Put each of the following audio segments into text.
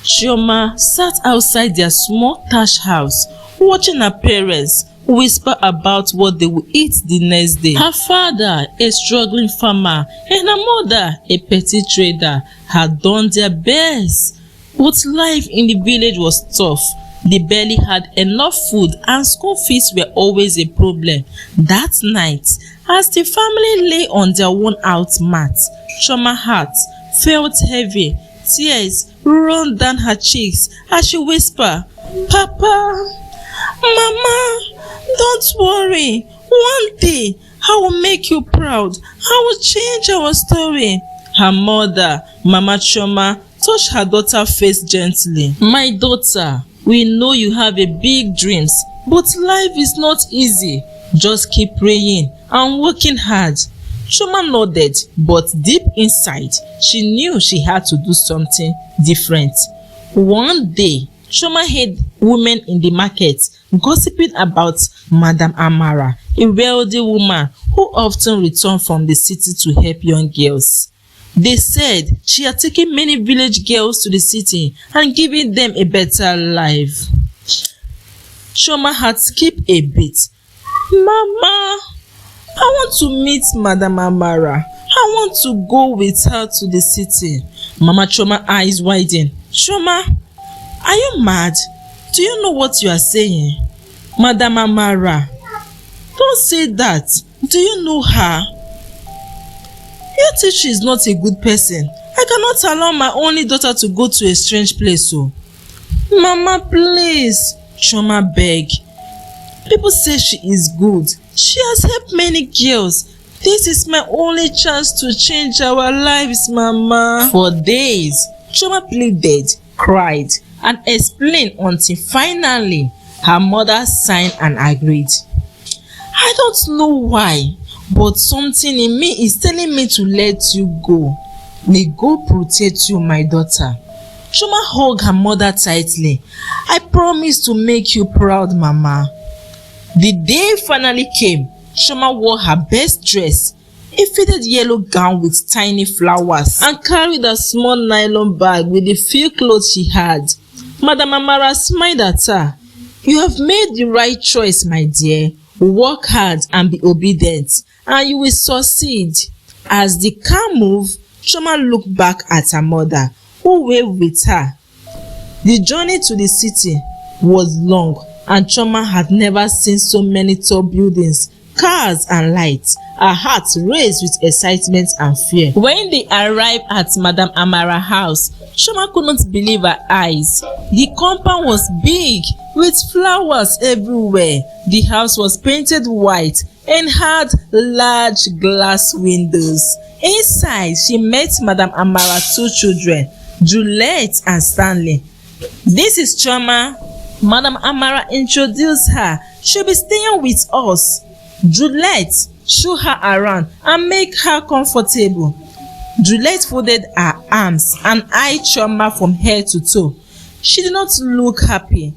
Chioma sat outside their small thatched house, watching her parents whisper about what they would eat the next day. Her father, a struggling farmer, and her mother, a petty trader, had done their best. But life in the village was tough. They barely had enough food and school fees were always a problem. That night, as the family lay on their worn-out mat, Chioma's heart felt heavy. Tears rolled down her cheeks as she whispered, "Papa, Mama, don't worry. One day, I will make you proud. I will change our story." Her mother, Mama Chioma, touched her daughter's face gently. "My daughter, we know you have a big dreams, but life is not easy. Just keep praying and working hard." Chioma nodded, but deep inside, she knew she had to do something different. One day, Chioma heard women in the market gossiping about Madam Amara, a wealthy woman who often returned from the city to help young girls. They said she had taken many village girls to the city and given them a better life. Chioma had skipped a bit. "Mama, I want to meet Madam Amara. I want to go with her to the city." Mama Chioma's eyes widened. "Chioma, are you mad? Do you know what you are saying? Madam Amara, don't say that. Do you know her? You think she is not a good person? I cannot allow my only daughter to go to a strange place. Oh, Mama, please," Chioma begged. "People say she is good. She has helped many girls. This is my only chance to change our lives, Mama." For days, Chioma pleaded, cried, and explained until finally her mother signed and agreed. "I don't know why, but something in me is telling me to let you go. May God protect you, my daughter." Chioma hugged her mother tightly. "I promise to make you proud, Mama." The day finally came. Chioma wore her best dress, a faded yellow gown with tiny flowers, and carried a small nylon bag with the few clothes she had. Madam Amara smiled at her. "You have made the right choice, my dear. Work hard and be obedient, and you will succeed." As the car moved, Chioma looked back at her mother, who waved with her. The journey to the city was long, and Chioma had never seen so many tall buildings, cars and lights. Her heart raced with excitement and fear. When they arrived at Madam Amara's house, Chioma could not believe her eyes. The compound was big, with flowers everywhere. The house was painted white and had large glass windows. Inside, she met Madam Amara's two children, Juliet and Stanley. "This is Chioma." Madam Amara introduced her. "She'll be staying with us." Juliet showed her around and made her comfortable. Juliet folded her arms and eyed Chioma from head to toe. She did not look happy.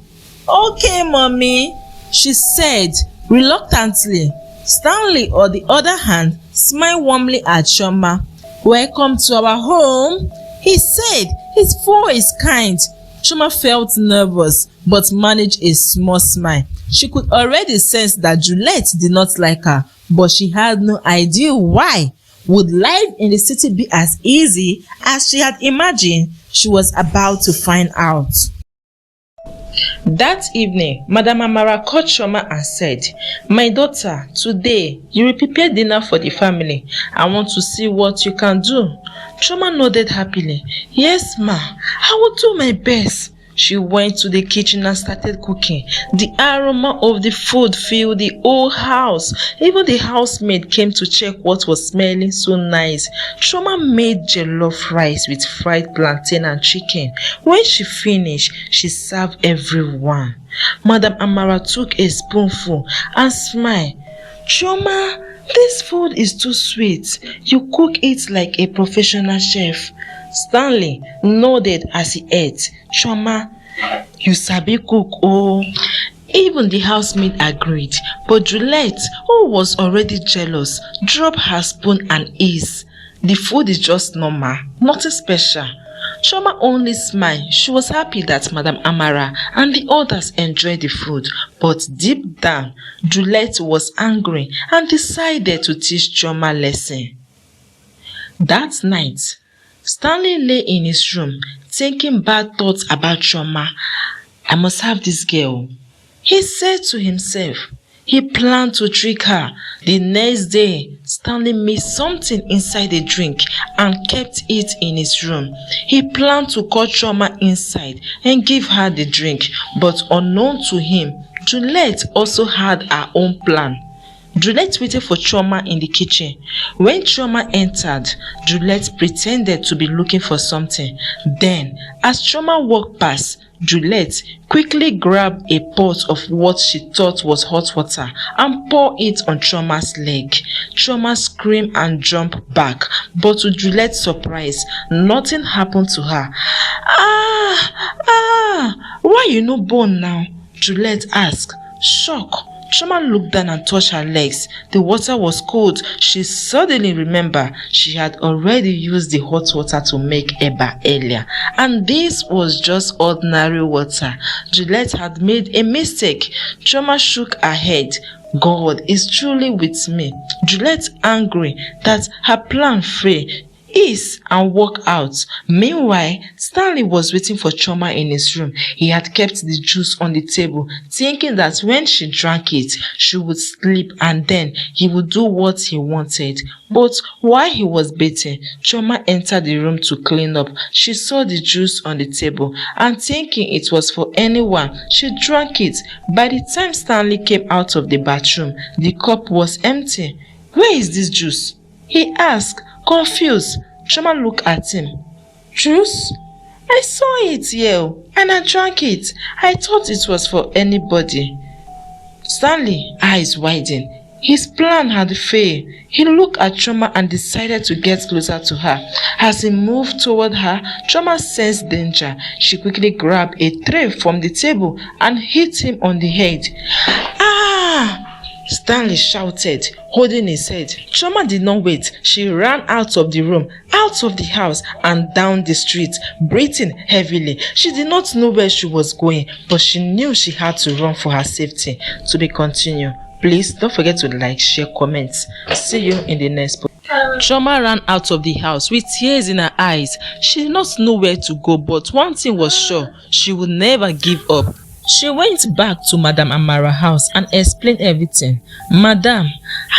"Okay, Mommy," she said reluctantly. Stanley, on the other hand, smiled warmly at Chioma. "Welcome to our home," he said, his voice kind. Chioma felt nervous but managed a small smile. She could already sense that Juliet did not like her, but she had no idea why. Would life in the city be as easy as she had imagined? She was about to find out. That evening, Madam Amara called Chioma and said, "My daughter, today you will prepare dinner for the family. I want to see what you can do." Chioma nodded happily. "Yes, ma, I will do my best." She went to the kitchen and started cooking. The aroma of the food filled the whole house. Even the housemaid came to check what was smelling so nice. Chioma made jollof rice with fried plantain and chicken. When she finished, she served everyone. Madam Amara took a spoonful and smiled. "Chioma, this food is too sweet. You cook it like a professional chef." Stanley nodded as he ate. "Chioma, you sabi cook, oh." Even the housemaid agreed, but Juliet, who was already jealous, dropped her spoon and eased. "The food is just normal, nothing special." Chioma only smiled. She was happy that Madam Amara and the others enjoyed the food, but deep down, Juliet was angry and decided to teach Chioma a lesson. That night, Stanley lay in his room thinking bad thoughts about Chioma. I must have this girl, he said to himself. He planned to trick her. The next day, Stanley mixed something inside a drink and kept it in his room. He planned to call Chioma inside and give her the drink, but unknown to him, Juliet also had her own plan. Juliet waited for Chioma in the kitchen. When Chioma entered, Juliet pretended to be looking for something. Then, as Chioma walked past, Juliet quickly grabbed a pot of what she thought was hot water and poured it on Chioma's leg. Chioma screamed and jumped back, but to Juliet's surprise, nothing happened to her. Why you no born now? Juliet asked, shocked. Chioma looked down and touched her legs. The water was cold. She suddenly remembered she had already used the hot water to make eba earlier, and this was just ordinary water. Juliet had made a mistake. Chioma shook her head. God is truly with me. Juliet, angry that her plan failed, and walk out. Meanwhile, Stanley was waiting for Chioma in his room. He had kept the juice on the table, thinking that when she drank it, she would sleep and then he would do what he wanted. But while he was bathing, Chioma entered the room to clean up. She saw the juice on the table and thinking it was for anyone, she drank it. By the time Stanley came out of the bathroom, the cup was empty. Where is this juice? He asked, confused. Chioma looked at him. Juice? I saw it here and I drank it. I thought it was for anybody. Stanley eyes widened. His plan had failed. He looked at Chioma and decided to get closer to her. As he moved toward her, Chioma sensed danger. She quickly grabbed a tray from the table and hit him on the head. Stanley shouted, holding his head. Chioma did not wait. She ran out of the room, out of the house, and down the street, breathing heavily. She did not know where she was going, but she knew she had to run for her safety. To be continued. Please don't forget to like, share, comment. See you in the next podcast. Chioma ran out of the house with tears in her eyes. She did not know where to go, but one thing was sure, she would never give up. She went back to Madam Amara's house and explained everything. Madam,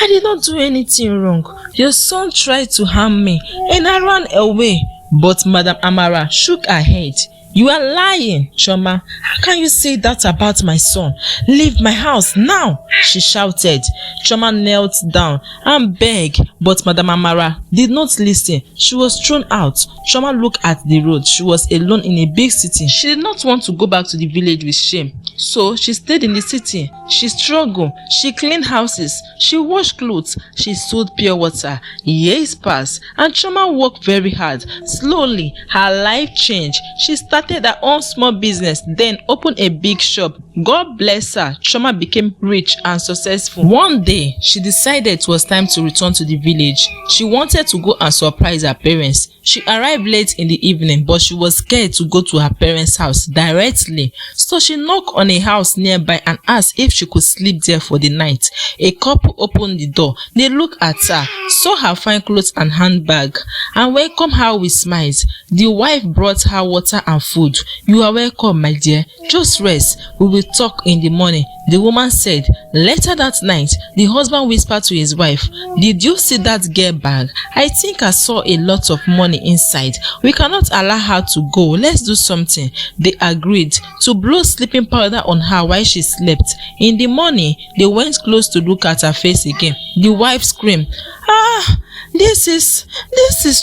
I did not do anything wrong. Your son tried to harm me and I ran away. But Madam Amara shook her head. You are lying, Chioma. How can you say that about my son? Leave my house now, she shouted. Chioma knelt down and begged, but Madam Amara did not listen. She was thrown out. Chioma looked at the road. She was alone in a big city. She did not want to go back to the village with shame. So she stayed in the city. She struggled. She cleaned houses. She washed clothes. She sold pure water. Years passed and Chioma worked very hard. Slowly, her life changed. She started her own small business, then opened a big shop. God bless her. Chioma became rich and successful. One day, she decided it was time to return to the village. She wanted to go and surprise her parents. She arrived late in the evening, but she was scared to go to her parents' house directly. So she knocked on a house nearby and asked if she could sleep there for the night. A couple opened the door. They looked at her, saw her fine clothes and handbag, and welcomed her with smiles. The wife brought her water and food. You are welcome, my dear. Just rest. We will talk in the morning, the woman said. Later that night, the husband whispered to his wife, did you see that girl bag? I think I saw a lot of money inside. We cannot allow her to go. Let's do something. They agreed to blow sleeping powder on her while she slept. In the morning, they went close to look at her face again. The wife screamed, This is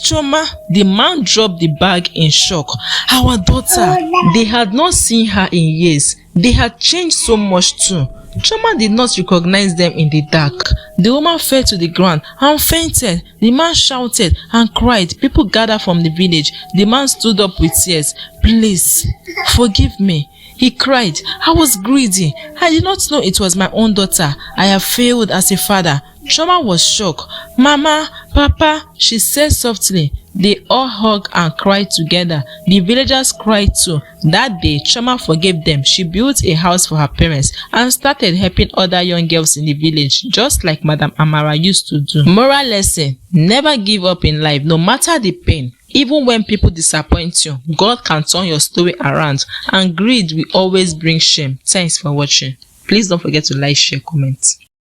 Chioma. The man dropped the bag in shock. Our daughter. They had not seen her in years. They had changed so much too. Chioma did not recognize them in the dark. The woman fell to the ground and fainted. The man shouted and cried. People gathered from the village. The man stood up with tears. Please, forgive me. He cried. I was greedy. I did not know it was my own daughter. I have failed as a father. Chioma was shocked. Mama, Papa, she said softly, They all hug and cry together. The villagers cried too. That day, Chioma forgave them. She built a house for her parents and started helping other young girls in the village, just like Madam Amara used to do. Moral lesson: never give up in life, no matter the pain. Even when people disappoint you, God can turn your story around, and greed will always bring shame. Thanks for watching. Please don't forget to like, share, comment.